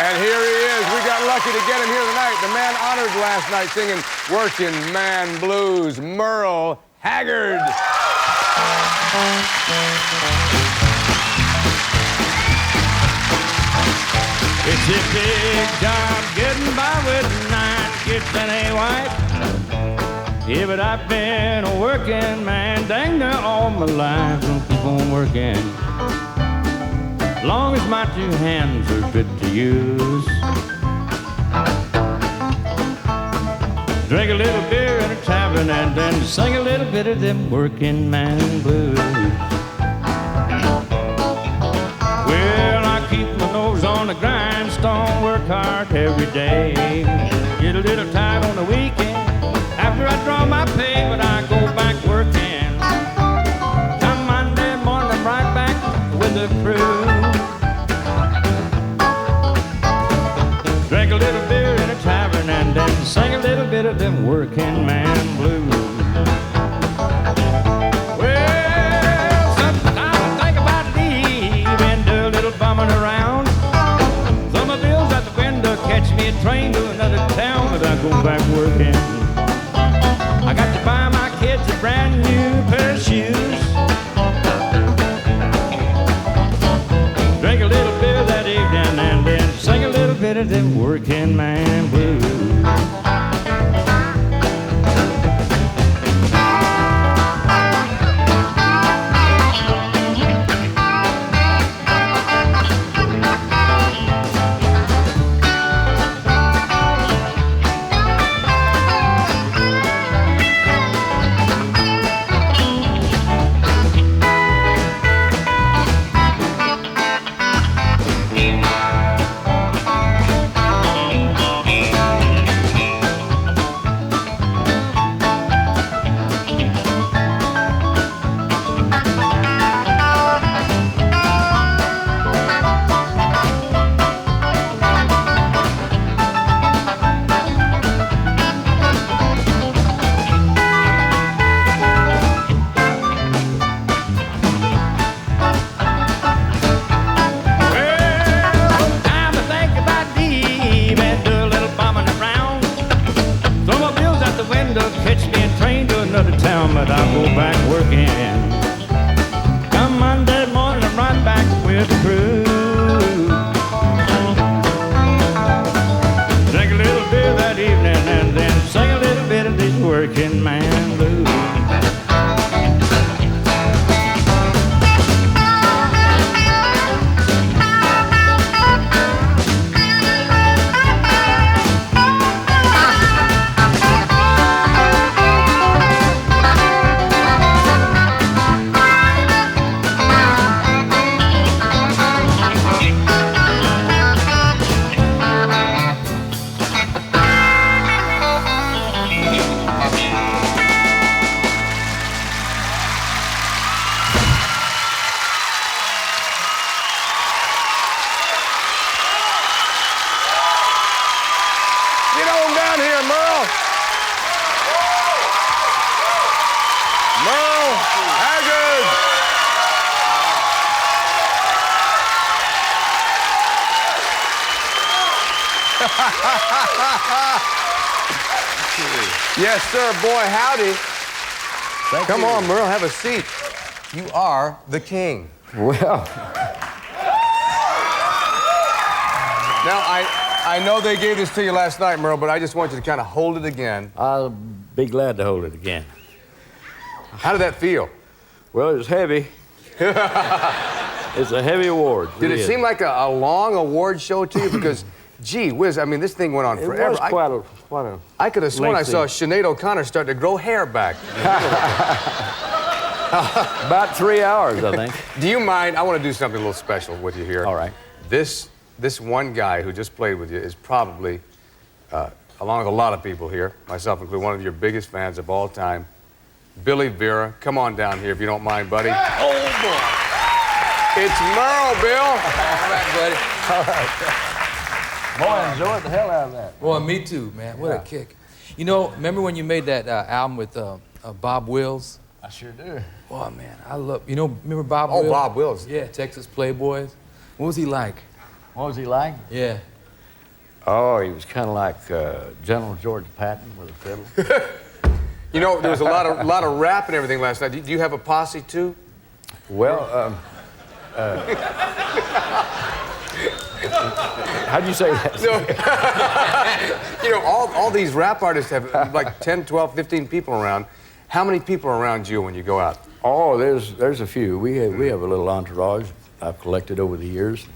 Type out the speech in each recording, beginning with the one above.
And here he is. We got lucky to get him here tonight. The man honored last night singing Working Man Blues, Merle Haggard. It's a big job getting by with 9 kids and a wife. Yeah, but I've been a working man dang near all my life. Gonna keep on working long as my 2 hands are fit to use. Drink a little beer in a tavern and then sing a little bit of them working man blues. Well, I keep my nose on the grindstone, work hard every day. Get a little tired on the weekend after I draw my pay, but I go back working. Come Monday morning, I'm right back with the crew. Drink a little beer in a tavern and then sing a little bit of them working man blues. Well, sometimes I think about leaving, do a little bumming around. Throw my bills out the window, catch me a train to another town, but I go back working. I got to buy my kids a brand new pair of shoes. Drink a little beer that evening and then sing a little bit of them working man blues. Catch me a train to another town, but I'll go back working. Come Monday morning, I'm right back with the crew. Drink a little beer that evening and then sing a little bit of this working man blues. Get on down here, Merle. Merle Haggard. Yes, sir. Boy, howdy. Come on, Merle, have a seat. You are the king. Well, Now, I know they gave this to you last night, Merle, but I just want you to kind of hold it again. I'll be glad to hold it again. How did that feel? Well, it was heavy. It's a heavy award. Did it seem like a long award show to you? Because, gee whiz, I mean, this thing went on It forever. was quite a I could have sworn I saw lengthy. Sinead O'Connor start to grow hair back. About 3 hours, I think. Do you mind? I want to do something a little special with you here. All right. This one guy who just played with you is probably, along with a lot of people here, myself included, one of your biggest fans of all time. Billy Vera, come on down here if you don't mind, buddy. Oh, boy. It's Merle, Bill. All right, buddy. All right. boy, I enjoyed the hell out of that. Boy, me too, man. What a kick. You know, remember when you made that album with Bob Wills? I sure do. Boy, man, I love, you know, remember Bob Wills? Oh, Bob Wills. Yeah, Texas Playboys. What was he like? What was he like? Yeah. Oh, he was kind of like General George Patton with a fiddle. You know, there was a lot of rap and everything last night. Do you have a posse too? Well, how'd you say that? No. You know, all these rap artists have like 10, 12, 15 people around. How many people are around you when you go out? Oh, there's a few. We have a little entourage I've collected over the years.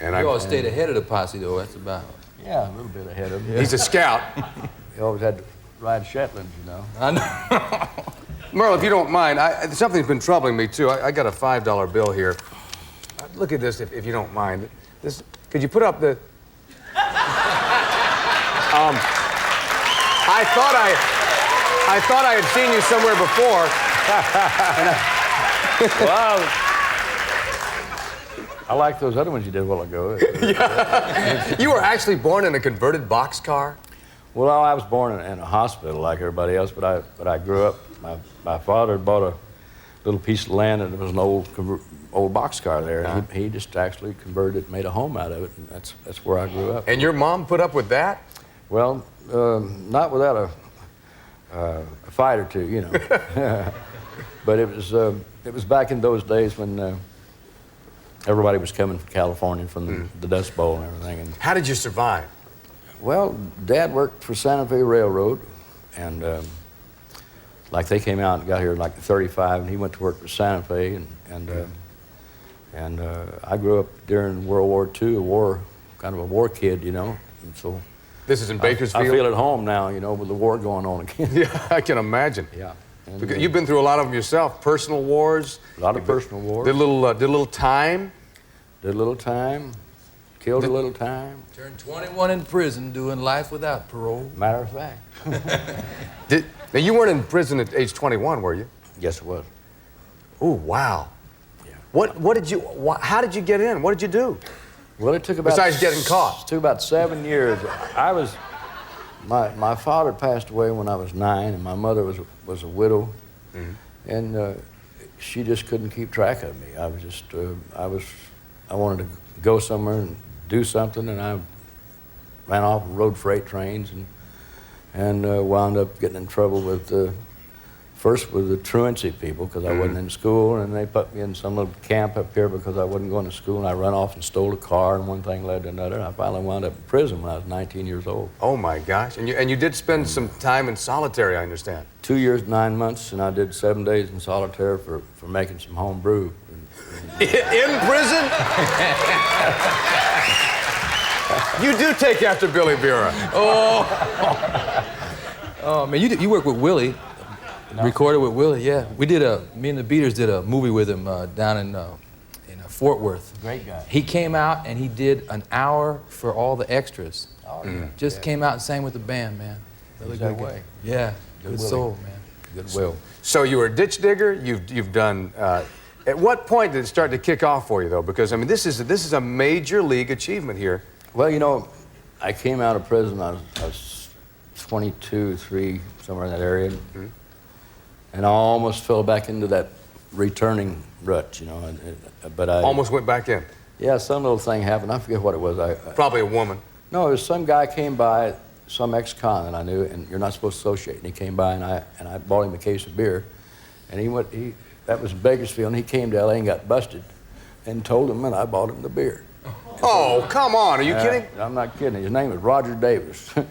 And You all stayed ahead of the posse, though. That's about. Yeah, a little bit ahead of him. He's a scout. He always had to ride Shetlands, you know. I know. Merle, if you don't mind, something's been troubling me too. I got a $5 bill here. Look at this, if you don't mind. Could you put up the? I thought I had seen you somewhere before. Well, I like those other ones you did a while ago. Yeah. You were actually born in a converted boxcar? Well, I was born in a hospital like everybody else, but I grew up. My father bought a little piece of land, and there was an old boxcar there. Uh-huh. He just actually converted it, made a home out of it, and that's where I grew up. And your mom put up with that? Well, not without a fight or two, you know. But it was back in those days when everybody was coming from California from the Dust Bowl and everything. And How did you survive? well, Dad worked for Santa Fe Railroad, and like they came out and got here like 35, and he went to work for Santa Fe, and I grew up during World War II, kind of a war kid, you know, and so. This is in Bakersfield? I feel at home now, you know, with the war going on again. Yeah, I can imagine. Yeah. And, Because you've been through a lot of them yourself, personal wars. a lot of personal wars. Did a little time. Did a little time. Killed a little time. Turned 21 in prison, doing life without parole. Matter of fact. Now, you weren't in prison at age 21, were you? Yes, it was. Oh, wow. Yeah. How did you get in? What did you do? Well, it took about... Besides getting caught. It took about 7 years. My father passed away when I was 9, and my mother was a widow. Mm-hmm. And she just couldn't keep track of me. I wanted to go somewhere and do something, and I ran off and rode freight trains and wound up getting in trouble with first with the truancy people because I wasn't in school, and they put me in some little camp up here because I wasn't going to school, and I ran off and stole a car, and one thing led to another, and I finally wound up in prison when I was 19 years old. Oh my gosh! And you did spend some time in solitary, I understand. 2 years, 9 months, and I did 7 days in solitary for making some home brew. In prison? You do take after Billy Vera. Oh man, you work with Willie. Recorded with Willie, yeah. We did me and the Beaters did a movie with him down in Fort Worth. Great guy. He came out and he did an hour for all the extras. Oh, yeah. Just came out and sang with the band, man. Really He's good that guy. way. Yeah, Good good Willie. soul, man. Goodwill. So you were a ditch digger. You've done. At what point did it start to kick off for you, though? Because I mean, this is a major league achievement here. Well, you know, I came out of prison, I was 22, 3, somewhere in that area. Mm-hmm. And I almost fell back into that returning rut, you know. But I Almost went back in. Yeah, some little thing happened. I forget what it was. Probably a woman. No, it was some guy came by, some ex-con that I knew, and you're not supposed to associate. And he came by, and I bought him a case of beer, and that was in Bakersfield, and he came to L.A. and got busted, and told him, and I bought him the beer. Oh, come on! Are you kidding? I'm not kidding. His name was Roger Davis. He's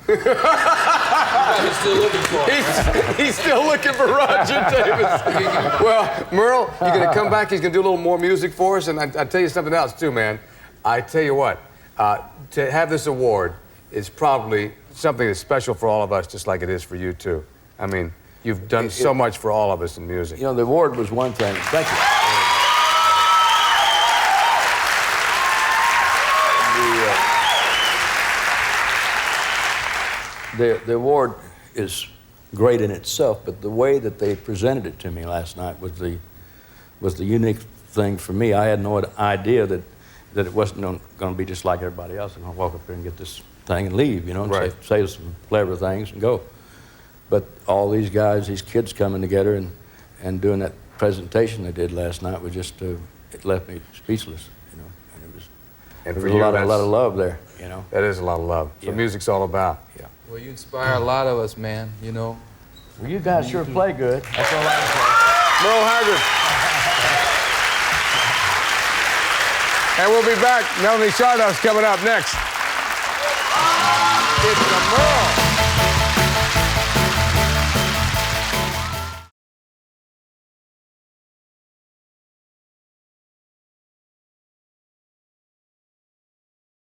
still looking for it. He's still looking for Roger Davis. Well, Merle, you're going to come back. He's going to do a little more music for us. And I'll tell you something else, too, man. I tell you what, to have this award is probably something that's special for all of us, just like it is for you, too. I mean, you've done so much for all of us in music. You know, the award was one thing. Thank you. The award is great in itself, but the way that they presented it to me last night was the unique thing for me. I had no idea that it wasn't going to be just like everybody else. I'm going to walk up here and get this thing and leave, you know, and right. say some clever things and go. But all these guys, these kids coming together and doing that presentation they did last night was just, it left me speechless, you know. And it was, And there for was you, a lot of love there. you know. That is a lot of love. That's what music's all about. Yeah. Well, you inspire a lot of us, man, you know. Well, you guys sure play good. That's all I can say. Merle Haggard. And we'll be back. Melanie Sardough's coming up next. It's the Merle.